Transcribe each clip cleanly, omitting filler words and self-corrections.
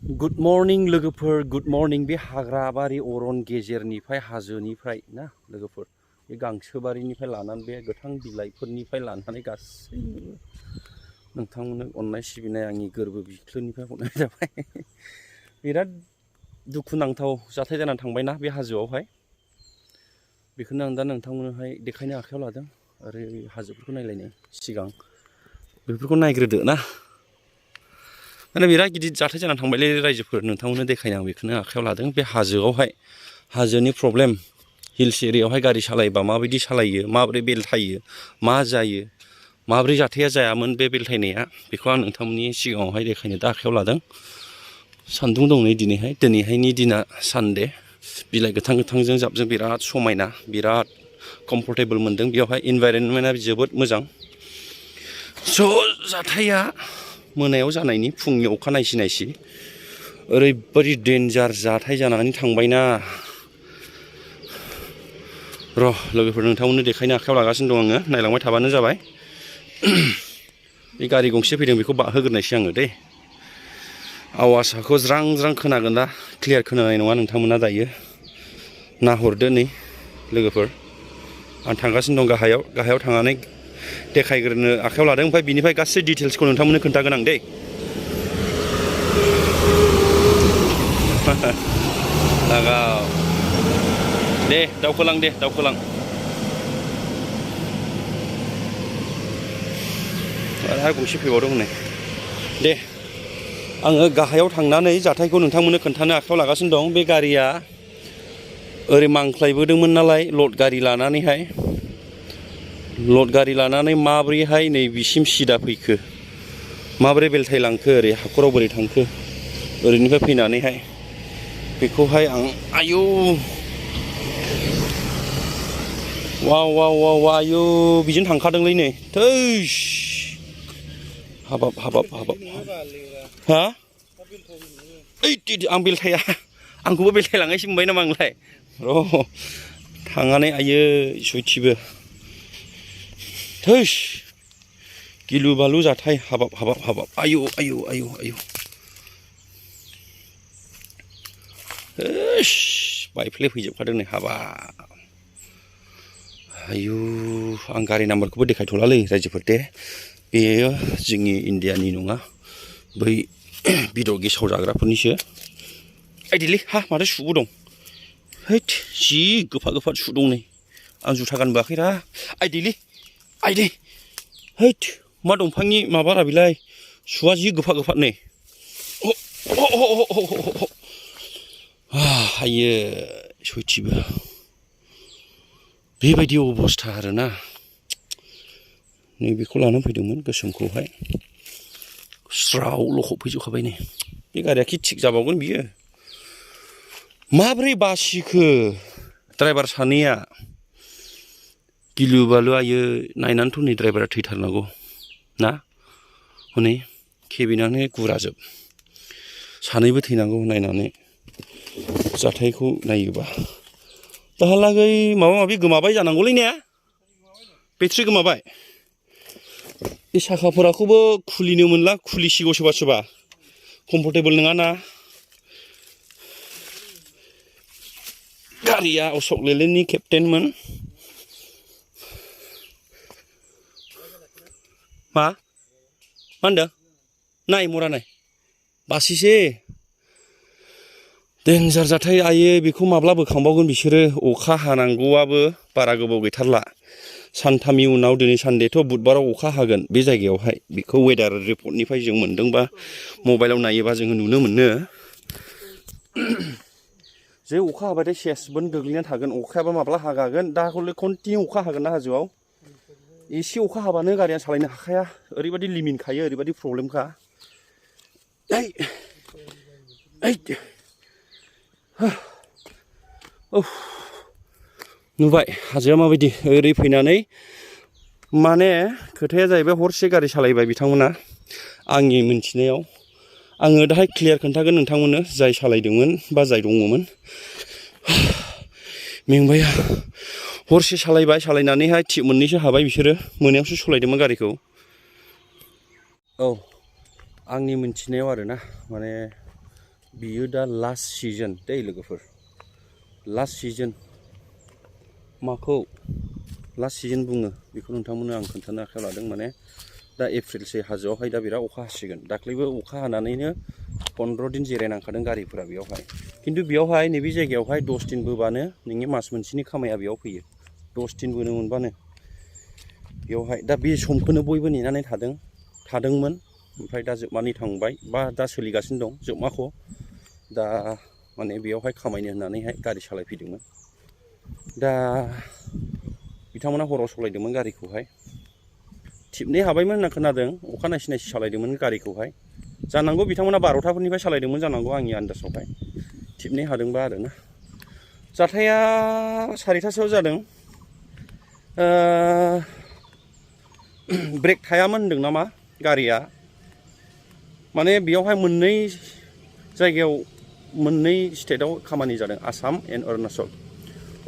Good morning लोगोफोर good morning बे हाग्राबारि अरन गेजेरनिफ्राय हाजोनिफ्राय ना लोगोफोर बे गांसोबारिनिफ्राय लानानै बे गोथां बिलाइफोरनिफ्राय लानानै गासैबो नोंथांमोननो अननाय सिबिनाय आंनि गोरबो बिख्लोनिफ्राय हरनाय जाबाय। बिराद दुखुनांथाव जाथाय जानानै थांबायना बे हाजोआवहाय बेखौनो आं दा नोंथांमोननोहाय देखायनो आखायाव लादों आरो हाजोफोरखौ नायलायनो सिगां बेफोरखौ नायग्रोदो ना। माने बिराद गिदिर जाथाय जानानै थांबायलै रायजोफोर नोंथांमोननो देखायनो आं बेखौनो आखायाव लादों। बे हाजोआवहाय हाजोनि प्रब्लेम हिल्स एरियायावहाय गारि सालायोबा माबायदि सालायो, माबोरै बेलथायो, मा जायो, माबोरै जाथाया जायामोन बे बेलथायनाया, बेखौ आं नोंथांमोननि सिगाङावहाय देखायनो दा आखायाव लादों। सान्दुं दं नै दिनैहायनि दिना सानडे, बिलाइ गोथां गोथांजों जाबजों बिराद समायना, बिराद कम्फर्टेबल मोनदों बेयावहाय, इनभाइरनमेन्टआ जोबोद मोजां। स' जाथाया मोनायाव जानायनि फुंनि अखा नायसि ओरैबादि डेन्जार जाथाय जानानै थांबायना। र' लोगोफोर नोंथांमोननो देखायनो आखायाव लागासिनो दं आङो, नायलांबाय थाबानो जाबाय। बे गारि गंसे फैदों बेखौ बाहोग्रोनायसै आङो दे। आवाजखौ ज्रां ज्रां खोनागोन दा, क्लियार खोनानाय नङा नोंथांमोना दायो। नाहरदो नै लोगोफोर, आं थांगासिनो दं गाहायाव थांनानै देखायग्रोनो आखायाव लादों, ओमफ्राय बिनिफ्राय गासै डिटेल्सखौ नोंथांमोननो खोन्थागोन आं दे। लागाव दे, दावखोलां दे, दावखोलां। आरो गंसे फैबावदों हनै दे। आङो गाहायाव थांनानै जाथायखौ नोंथांमोननो खोन्थानो आखायाव लागासिनो दं। बे गारिया ओरै मांख्लायबोदोंमोन नालाय लड गारि लानानैहाय, लड गारि लानानै माब्रैहाय नै बिसिम सिदा फैखो, माब्रै बेलथायलांखो, ओरै हाखराव बोरै थांखो ओरैनिफ्राय फैनानैहाय, बेखौहाय आं आयौ वाव वाव वाव आयौ बिजोंनो थांखादोंलै नै, थैस हाबाब हाबाब हाबाब हा ओइ आं बेलथाया, आंखौबो बेलथायलांनायसो मोनबाय नामा आंलाय। र' थांनानै आयै सयथिबो थैस गिलु बालु जाथाय, हाबाब हाबाब हाबाब आयौ आयौ आयौ आयौ थैस बायफ्ले फैजोबखादों नै, हाबाब आयु। आं गारि नाम्बारखौबो देखायथ'लालै रायजोफोर दे, बेयो जोंनि इण्डियानि नङा, बै बेदर गेसाव जाग्राफोरनिसो। आइदैलै हा माथो सुबो दं, हैद जि गोफा गोफा सु दं नै, आं जुथा गानबोआखैरा। आइदैलै आइदै, हैद मा दंफांनि माबारा बेलाय, सुआ जि गोफा गोफा नै। आइयो सयथिबो बेबायदि अबस्था आरोना। नैबेखौ लानानै फैदोंमोन गोसोमखौहाय, स्राव लखबफैजोबखाबाय नै। बे गारिया खि थिग जाबावगोन बियो, माब्रै बासिखो ड्राइभार सानैया, गिलु बालु आयो। नायनानैथ' नै ड्राइभारा थैथारनांगौ ना, हनै केबिनानो गुराजोब, सानैबो थैनांगौ नायनानै जाथायखौ नायोबा। दाहालागै माबा माबि गोमाबाय जानांगौलै ने, बेट्रि गोमाबाय। बे साखाफोराखौबो खुलिनो मोनला, खुलिसिगौ सोरबा सोरबा, कम्फर्टेबल नङाना। गारिया अशक लेलेण्डनि केप्टेनमोन। मा होनदों नाय मरा नाय, बासिसै देन्जार जाथाय आयो। बेखौ माब्ला बोखांबावगोन बिसोरो, अखा हानांगौआबो बारा गोबाव गैथारला, सानथामनि उनाव, दिनै सानडेथ' बुधबाराव अखा हागोन बे जायगायावहाय। बेखौ वेदार रिपर्टनिफ्राय जों मोनदोंबा, मबाइलाव नायोबा जोङो नुनो मोनो जे अखा हाबाथाय सेसबोन गोग्लैनानै थागोन। अखायाबा माब्ला हागागोन, दा हले कन्टिनिउ अखा हागोन ना हाजोआव, एसे अखा हाबानो गारिया सालायनो हाखाया, ओरैबायदि लिमिनखायो, ओरैबायदि प्रब्लेमखा। ओइ नुबाय हाजोआ माबायदि, ओरै फैनानै माने खोथाया जाहैबाय, हरसे गारि सालायबाय बिथांमोना आंनि मोनथिनायाव। आङो दाहाय क्लियार खोन्थागोन नोंथांमोननो, जाय सालायदोंमोन बा जाय दङमोन। मेंबाय हरसे सालायबाय, सालायनानैहाय थिप मोननैसो हाबाय बिसोरो, मोनायावसो सालायदोंमोन गारिखौ। औ आंनि मोनथिनायाव आरोना, माने बियो दा लास्ट सिजन दै लोगोफोर लास्ट सिजन माखौ लास्ट सिजन बुङो बेखौ नोंथांमोननो आं खोन्थानो आखायाव लादों माने दा एप्रिलसो हाजोआवहाय दा बिराद अखा हासिगोन दाख्लैबो अखा हानानैनो 15 दिन जिरायनांखादों गारिफोरा बेयावहाय खिन्थु बेयावहाय नैबे जायगायावहाय 10 दिन बोबानो नोंनि मास मोनसेनि खामाया बेयाव फैयो 10 दिन बोनो मोनबानो बेयावहाय दा बे समखौनो बयबो नेनानै थादोंमोन ओमफ्राय दा जोबनानै थांबाय बा दा सोलिगासिनो दं जोबमाखौ दा माने बेयावहाय खामायनो होननानैहाय गारि सालायफैदोंमोन दा बिथांमोना हराव सालायदोंमोन गारिखौहाय थिबनै हाबायमोन होनना खोनादों अखा नायसि नायसि सालायदोंमोन गारिखौहाय जानांगौ बिथांमोना 12थाफोरनिफ्राय सालायदोंमोन जानांगौ आंनि आन्दाजावहाय थिबनै हादोंबा आरोना जाथाया 4थासोआव जादों ब्रेक थायामोन होनदों नामा गारिया माने बेयावहाय मोननै जायगायाव मोननै स्टेटआव खामानि जादों आसाम एन्ड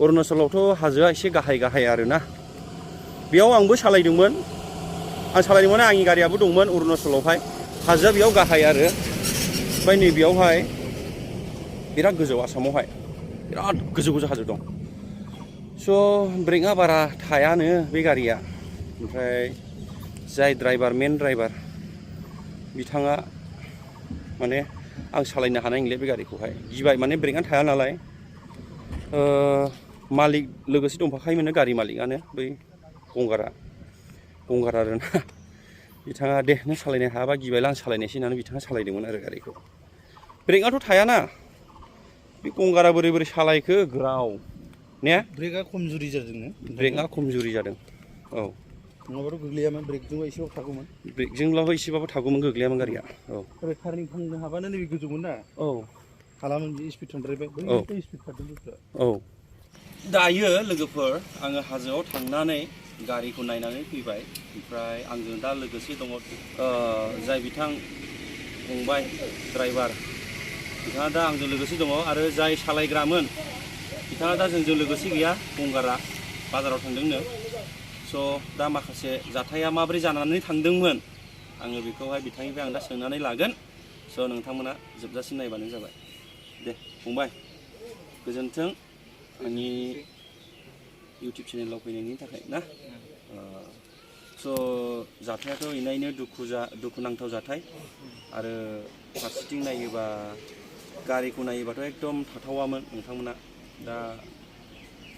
अरुणाचलावथ' हाजोआ एसे गाहाय आरोना बेयाव आंबो सालायदोंमोन आं सालायदोंमोन आंनि गारियाबो दंमोन अरुणाचलावहाय हाजोआ बेयाव गाहाय आरो ओमफ्राय नैबेयावहाय बिराद गोजौ आसामावहाय बिराद गोजौ हाजो दं स' ब्रेकआ बारा थायानो बे गारिया ओमफ्राय जाय मेन ड्राइभार बिथाङा माने आं सालायनो हानाय नंला बे गारिखौहाय गिबाय माने ब्रेकआनो थाया नालाय मालिक लोगोसे दंफाखायोमोन गारि मालिकआनो बै गंगार आरोना बिथाङा दे नों सालायनो हायाबा गिबायला आं सालायनायसै होननानै बिथाङा सालायदोंमोन आरो गारिखौ ब्रेकआथ' थायाना बे गंगारा बोरै सालायखो ग्राव ने ब्रेकआ खमजुरि जादों ब्रेकआ खमजुरि जादों औ नङाबाथ' गोग्लैयामोन ब्रेकजोंबो एसेबाबो थागौमोन ब्रेकजोंब्लाबो एसेबाबो थागौमोन गोग्लैयामोन गारिया औ ओरै टार्निं फांनो हाबानो नैबे गोजौमोन ना औ हालामोन बे स्पिड थांद्रायबाय बैनिफ्राय स्पिड खारदों बुस्थुआ औ दायो लोगोफोर आङो हाजोआव थांनानै गारिखौ नायनानै फैबाय ओमफ्राय आंजों दा लोगोसे दङ जाय बिथां फंबाय ड्राइभार बिथाङा दा आंजों लोगोसे दङ आरो जाय सालायग्रामोन बिथाङा दा जोंजों लोगोसे गैया गंगारा बाजाराव थांदोंनो स' दा माखासे जाथाया माबोरै जानानै थांदोंमोन आङो बेखौहाय बिथांनिफ्राय आं दा सोंनानै लागोन स' नोंथांमोना जोबजासिम नायबानो जाबाय दे फंबाय गोजोन्थों आंनि इउटुब चेनेलाव फैनायनि थाखाय ना स' जाथायाथ' इनायनो दुखुनांथाव जाथाय आरो फारसेथिं नायोबा गारिखौ नायोबाथ' एकदम थाथावामोन नोंथांमोना दा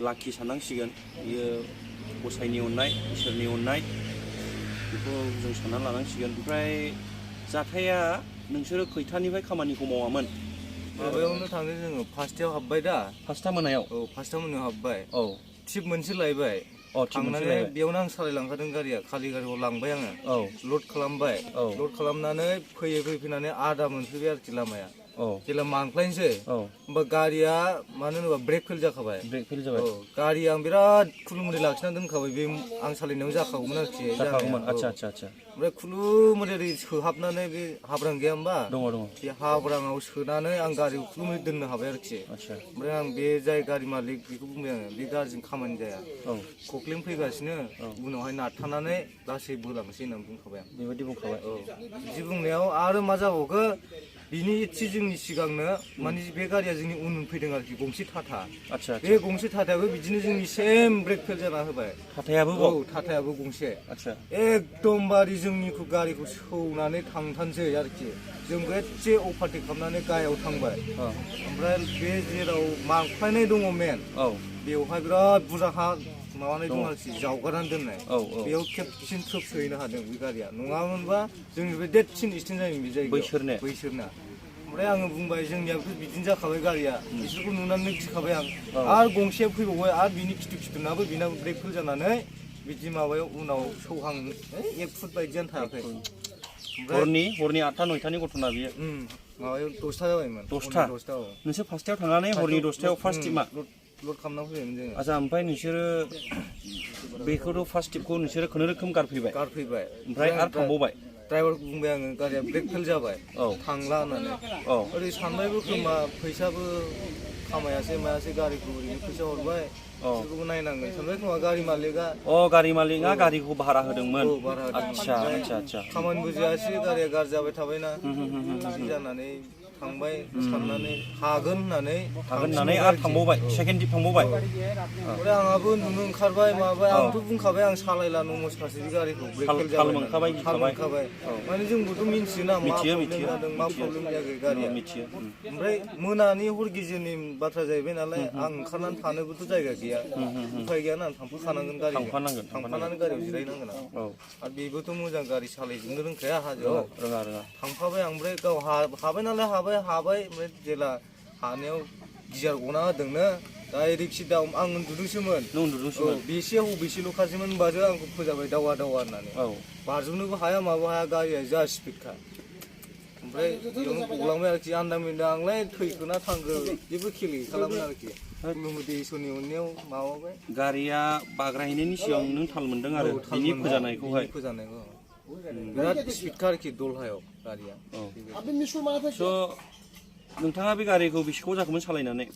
लाखि साननांसिगोन बियो गसाइनि अननाय इसोरनि अननाय बेखौ जों साननानै लानांसिगोन ओमफ्राय जाथाया नोंसोरो खैथानिफ्राय खामानिखौ मावामोन माबायावनो थांदों जोङो फासथायाव हाबबाय दा फासथा मोनायाव औ फासथा मोनायाव हाबबाय औ टिप मोनसे लायबाय थांनानै बेयावनो आं सालायलांखादों गारिया खालि गारिखौ लांबाय आङो औ लड खालामबाय लड खालामनानै फैनानै आदा मोनफैबाय आरोखि लामाया जेला मानख्लायनोसै होमबा गारिया मानो होनोबा ब्रेक फेल जाखाबाय गारिया आं बिराद खुलुमोदै लाखिनानै दोनखाबाय बे आं सालायनायाव जाखागौमोन आरोखि ओमफ्राय खुलुमोदै सोहाबनानै बे हाब्रां गैया होमबा बे हाब्राङाव सोनानै आं गारिखौ खुलुमोदै दोननो हाबाय आरोखि ओमफ्राय आं बे जाय गारि मालिक बेखौ बुंबाय आङो बे गारिजों खामानि जाया खख्लें फैगासिनो उनावहाय नारथानानै लासै बोलांसै होननानै बुंखाबाय आं बेबायदि बुंखाबाय बिदि बुंनायाव आरो मा जाबावखो बिनि एसे जोंनि सिगांनो माने बे गारिया जोंनि उन फैदों आरोखि गंसे टाटा बे गंसे टाटायाबो बिदिनो जोंनि सेम ब्रेक फेल जाना होबाय टाटायाबो गंसे एकदमबारे जोंनिखौ गारिखौ सौनानै थांथारनोसै आरोखि जोंबो एसे अभारटेक खालामनानै गाहायाव थांबाय ओमफ्राय बे जेराव मानख्लायनाय दङ मेन बेवहाय बिराद बुरजा हा माबानाय दं आरोखि जावगारनानै दोननाय बेयाव खेबसेनो थ्रोब सोहैनो हादों बे गारिया नङामोनबा जोंनिफ्राय देरसिन एक्सिडेन्ट जायोमोन बे जायगायाव बैसोरना ओमफ्राय आङो बुंबाय जोंनियाबोथ' बिदिनो जाखाबाय गारिया बिसोरखौ नुनानै गिखाबाय आं आरो गंसेया फैबावबाय आरो बिनि खिथुनाबो बिनाबो ब्रेक फेल जानानै बिदि माबायाव उनाव सौहां 1 फुट बायदियानो थायाखै हरनि 8टा 9टानि घटना बियो माबायाव 10टा जाबायमोन 10टा नोंसोर फासथायाव थांनानै हरनि 10टायाव फार्स्ट टिमा लड खालामना फैबायमोन जोङो आच्छा ओमफ्राय नोंसोरो बेखौथ' फार्स्ट टिपखौ नोंसोरो खुनुरुखुम गारफैबाय ओमफ्राय आरो थांबावबाय ड्राइभारखौ बुंबाय आङो गारिया ब्रेक फेल जाबाय थांला होननानै ओरै सानबायबो खोमा फैसाबो खामायासै मायासै गारिखौ ओरैनो फैसा हरबाय बिसोरखौबो नायनांगोन सानबाय खोमा गारि मालिकआ गारिखौ भारा होदोंमोन आच्छा खामानिबो जायासै गारिया गाज्रि जाबाय थाबायना बिदि जानानै थांबाय साननानै हागोन होननानै आरो थांबावबाय सेकेन्ड दिप थांबावबाय ओमफ्राय आंहाबो नुनो ओंखारबाय माबाय आंथ' बुंखाबाय आं सालायला नमस्कारसो बे गारिखौ ब्रेक फेल थाल मोनखाबाय माने जोंबोथ' मिथियोना मा प्रब्लेम जादों मा प्रब्लेम जायाखै गारिया ओमफ्राय मोनानि हर गेजेरनि बाथ्रा जाहैबाय नालाय आं ओंखारनानै थानोबोथ' जायगा गैया उफाय गैया ना थांफाखानांगोन गारिजों थांफानानै गारियाव जिरायनांगोन आं आरो बेबोथ' मोजां गारि सालायजोबनो रोंखाया हाजोआव थांफाबाय आं ओमफ्राय गाव हाबाय नालाय हाबाय ओमफ्राय जेला हानायाव गियार गना होदोंनो डाइरेक्ट सिदा आं उन्दुदोंसोमोन बेसे हबेसेल'खासोमोन होनबासो आंखौ फोजाबाय दावा होननानै बारजोबनोबो हाया माबो हाया गारिया जा स्पिडखा ओमफ्राय गलांबाय आरोखि आन्दामिन्दा आंलाय थैखोना थांगो जेबो खेल गैखालामोन आरोखि खुलुमदै इसोरनि अननायाव माबाबाय गारिया बाग्रायहैनायनि सिगां नों थाल मोनदों आरो बिनि फोजानायखौहाय बिराद स्पिडखा आरोखि दलहायाव गारिया स' नोंथाङा बे गारिखौ बेसेबां जाखोमोन सालायनानै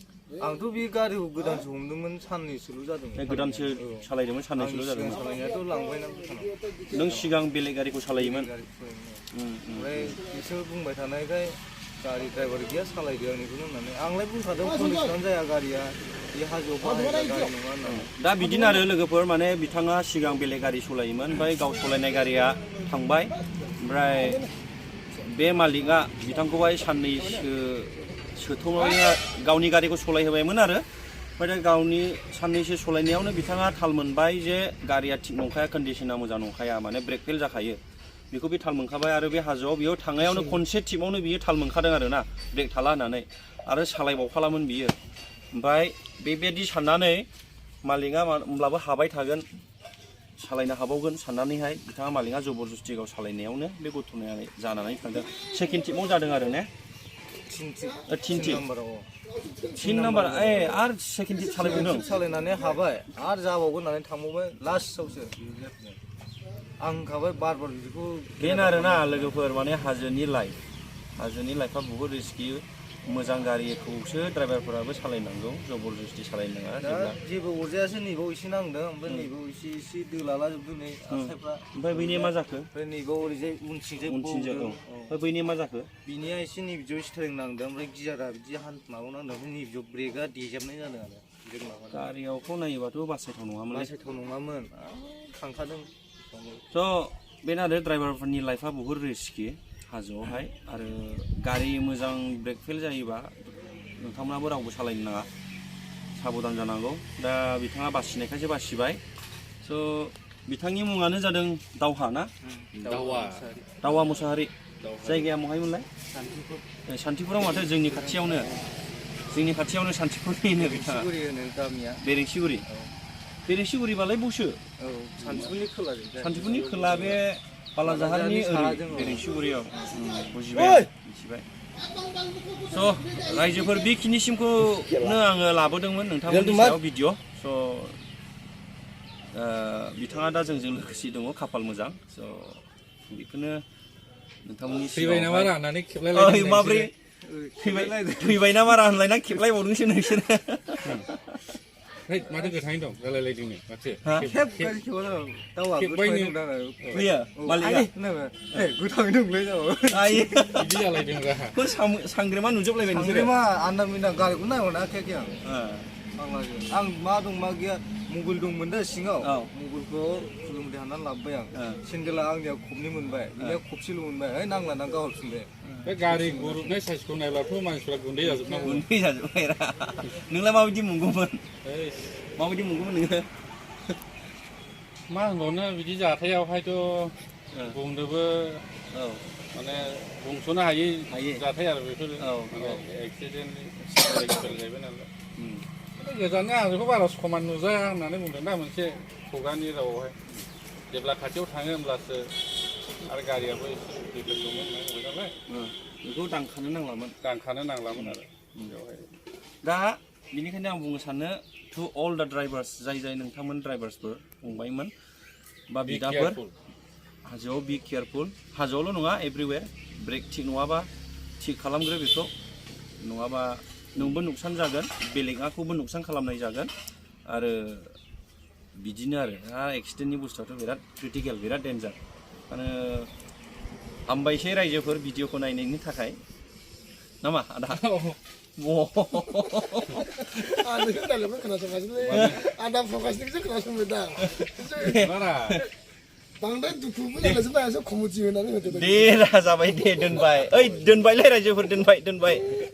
आंथ' बे गारिखौ गोदानसो हमदोंमोन साननैसोल' जादोंमोन गोदानसो सालायदोंमोन साननैसोल' जादोंमोन सालायनायाथ' लांबायना नों सिगां बेलेग गारिखौ सालायोमोन ओमफ्राय बिसोर बुंबाय थानायखाय गारि ड्राइभार गैया सालायदो आंनिखौनो होननानै आंलाय बुंखादों कन्डिसनानो जाया गारिया बे हाजोआव बाहायग्रा गारि नङा होननानै दा बिदिनो आरो लोगोफोर माने बिथाङा सिगां बेलेग गारि सालायोमोन ओमफ्राय गाव सालायनाय गारिया थांबाय ओमफ्राय बे मालिकआ बिथांखौहाय साननैसो सोथ'नानै गावनि गारिखौ सालायहोबायमोन आरो ओमफ्राय दा गावनि साननैसो सालायनायावनो बिथाङा थाल मोनबाय जे गारिया थिग नंखाया कन्डिसना मोजां नंखाया माने ब्रेक फेल जाखायो बेखौ बे थाल मोनखाबाय आरो बे हाजोआव बेयाव थांनायावनो खनसे टिपावनो बियो थाल मोनखादों आरो ना ब्रेक थाला होननानै आरो सालायबावखालामोन बियो ओमफ्राय बेबायदि साननानै मालिकआ होमब्लाबो हाबाय थागोन सालायनो हाबावगोन साननानैहाय बिथाङा मालिकआ जबरदस्ति गाव सालायनायावनो बे घटनाया जानानै थांदों सेकेन्ड टिपाव जादों आरो ने थिन नाम्बार आरो सेकेन्ड टिप सालायबावदों सालायनानै हाबाय आरो जाबावगोन होननानै थांबावबाय लास्टआवसो आं होनखाबाय बार बिदिखौ बेनो आरोना लोगोफोर माने हाजोनि लाइफआ बुहुत रिस्कि मोजां गारिखौसो ड्राइभारफोराबो सालायनांगौ जबरदस्ति सालायनो नाङा जेबो अरजायासो नैबाव एसे नांदों ओमफ्राय नैबाव एसे दोलाला जोबदों नै आखाइफ्रा ओमफ्राय बैनिया मा जाखो ओमफ्राय नैबाव ओरैजाय उनथिंजाय ओमफ्राय बैनिया मा जाखो बिनिया एसे नैबिदियाव स्टारिं नांदों ओमफ्राय गियारा बिदि माबाव नांदों ओमफ्राय नैबिदियाव ब्रेकआ देजाबनाय जादों आरो गारियावखौ नायोबाथ' बासायथाव नङामोन थांखादों स' बेनो आरो ड्राइभारफोरनि लाइफआ बुहुत रिस्कि हाजोआवहाय आरो गारि मोजां ब्रेक फेल जायोबा नोंथांमोनाबो रावबो सालायनो नाङा साबधान जानांगौ दा बिथाङा बासिनायखायसो बासिबाय स' बिथांनि मुङानो जादों दावहा ना दावा मुसाहारि जायगाया महायमोनलाय सान्थिपुराव माथो जोंनि खाथियावनो सान्थिपुरनि होनो बिथाङा बेरेंसिगुरिबालाय बसो सान्थिपुरनि खोला बे बालाजाहारनि बेरेंसिगुरियाव बुजिबाय स' रायजोफोर बेखिनिसिमखौनो आङो लाबोदोंमन नोंथांमोननि सायाव भिडिअ स' बिथाङा दा जोंजों लोगोसे दङ खाफाल मोजां स' बेखौनो नोंथांमोननि सिगाङाव माब्रै थैबाय ना मारा होनलायना खेबलायबावदोंसो नोंसोरो माथो गोथाङै दं रायलायलायदों माथो गोथाङै दंलै बिदि जालायदों सांग्रेमा नुजोबलायबाय आन्दामिना गारिखौ नायहरनाखै आं मा दं मा गैया मबाइल दंमोन दा सिङाव मबाइलखौ खुलुमदै हाननानै लाबोबाय आं सेन्देला आंनिया खबनै मोनबाय बिनिया खबसेल' मोनबाय नांला ना गाहरफिनबाय बे गारि गुरुबनाय साइजखौ नायब्लाथ' मानसिफ्रा गुन्दै जाजोबनांगौ नोंलाय माबायदि मोनगौमोन नोङो मा होनबावनो बिदि जाथायावहायथ' बुंनोबो माने बुंस'नो हायै जाथाय आरो बेफोर एक्सिडेन्ट जाहैबाय नालाय गोजाननि आंजोंखौ बारा समान नुजाया होननानै बुंदों ना मोनसे खुगानि रावआवहाय जेब्ला खाथियाव थाङो होमब्लासो आरो गारियाबो एसे गिदिर दंमोन नालाय बेखौ दांखानो नांलामोन आरो बेवहाय दा बेनिखायनो आं बुंनो सानो टु अल दा ड्राइभार्स जाय नोंथांमोन ड्राइभार्सफोर फंबायमोन बा बिदाफोर हाजोआव बि केयारफुल हाजोआवल' नङा एभ्रिवेर ब्रेक थिग नङाबा थिग खालामग्रो बेखौ नङाबा नोंबो नुकसान जागोन बेलेगखौबो नुकसान खालामनाय जागोन आरो बिदिनो आरो एक्सिडेन्टनि बुस्थुआथ' बिराद क्रिटिकेल बिराद डेन्जार हामबायसै रायजोफोर भिडिअखौ नायनायनि थाखाय नामा आदा 아, 근데 흩날려면 그나저나지네. 아, 나 포커스니까 그나저나다. बारा 방대 두부분 알려서 봐서 고무지에 나는 어때? दे राजाबाय दे दोनबाय ओइ दोनबायलै रायजोफोर दोनबाय